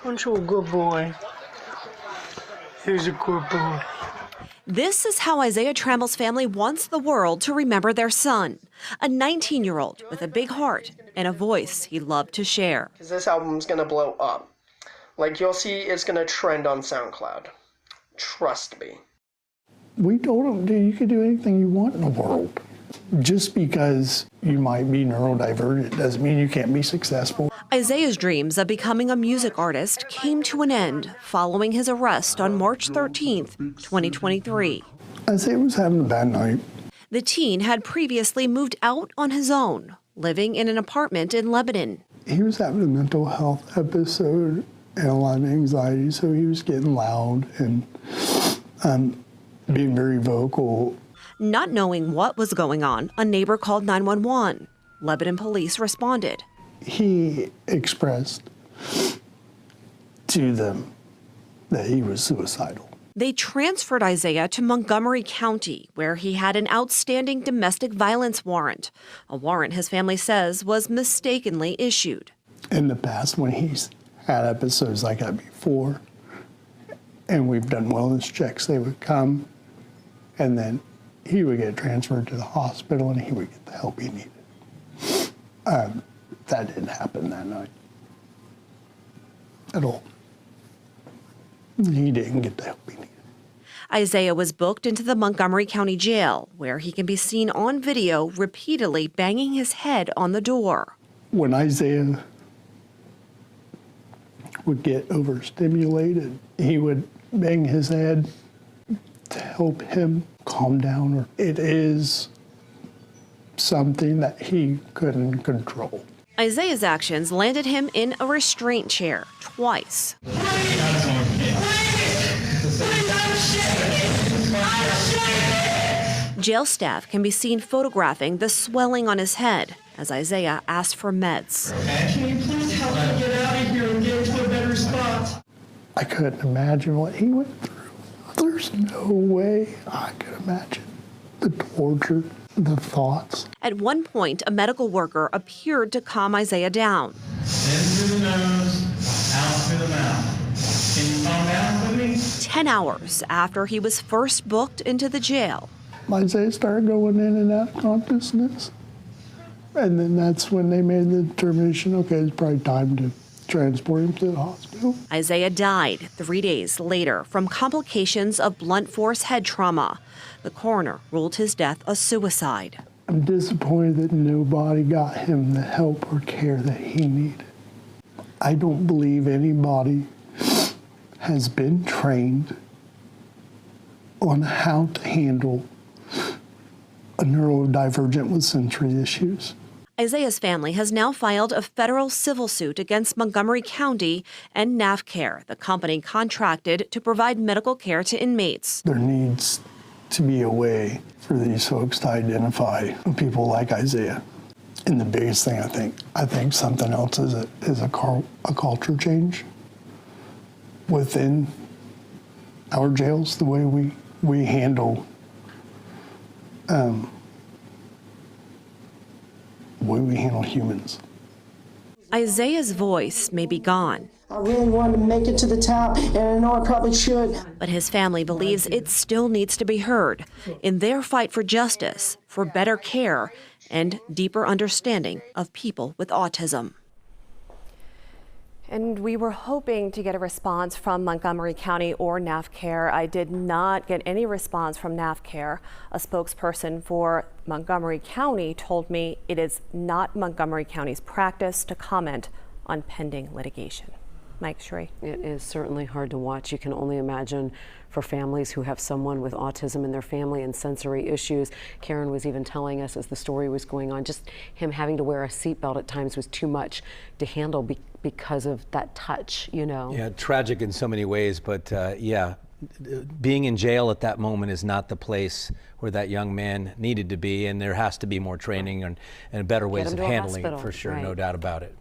Aren't you a good boy? He's a good boy. This is how Isaiah Trammell's family wants the world to remember their son, a 19-year-old with a big heart and a voice he loved to share. Because this album's going to blow up. Like, you'll see it's going to trend on SoundCloud. Trust me. We told him, dude, you can do anything you want in the world. Just because you might be neurodivergent doesn't mean you can't be successful. Isaiah's dreams of becoming a music artist came to an end following his arrest on March 13th, 2023. Isaiah was having a bad night. The teen had previously moved out on his own, living in an apartment in Lebanon. He was having a mental health episode and a lot of anxiety, so he was getting loud and being very vocal. Not knowing what was going on, a neighbor called 911. Lebanon police responded. He expressed to them that he was suicidal. They transferred Isaiah to Montgomery County, where he had an outstanding domestic violence warrant, a warrant his family says was mistakenly issued. In the past, when he's had episodes like that before, and we've done wellness checks, they would come, and then he would get transferred to the hospital, and he would get the help he needed. That didn't happen that night at all. He didn't get the help he needed. Isaiah was booked into the Montgomery County Jail, where he can be seen on video repeatedly banging his head on the door. When Isaiah would get overstimulated, he would bang his head to help him calm down. It is something that he couldn't control. Isaiah's actions landed him in a restraint chair twice. Jail staff can be seen photographing the swelling on his head as Isaiah asked for meds. Can you please help me get out of here and get to a better spot? I couldn't imagine what he went through. There's no way I could imagine the torture, the thoughts. At one point, a medical worker appeared to calm Isaiah down. In through the nose, out through the mouth. Can you calm down for me? 10 hours after he was first booked into the jail. Isaiah started going in and out of consciousness. And then that's when they made the determination, okay, it's probably time to transport him to the hospital. Isaiah died 3 days later from complications of blunt force head trauma. The coroner ruled his death a suicide. I'm disappointed that nobody got him the help or care that he needed. I don't believe anybody has been trained on how to handle a neurodivergent with sensory issues. Isaiah's family has now filed a federal civil suit against Montgomery County and NAFCARE, the company contracted to provide medical care to inmates. There needs to be a way for these folks to identify people like Isaiah. And the biggest thing I think something else is a culture change within our jails, the way we handle humans. Isaiah's voice may be gone. I really wanted to make it to the top, and I know I probably should. But his family believes it still needs to be heard in their fight for justice, for better care, and deeper understanding of people with autism. And we were hoping to get a response from Montgomery County or NAFCARE. I did not get any response from NAFCARE. A spokesperson for Montgomery County told me it is not Montgomery County's practice to comment on pending litigation. Mike, Sheree. It is certainly hard to watch. You can only imagine for families who have someone with autism in their family and sensory issues. Karen was even telling us as the story was going on, just him having to wear a seatbelt at times was too much to handle because of that touch, you know. Yeah, tragic in so many ways, but yeah, being in jail at that moment is not the place where that young man needed to be, and there has to be more training and better ways of handling it, for sure, right. No doubt about it.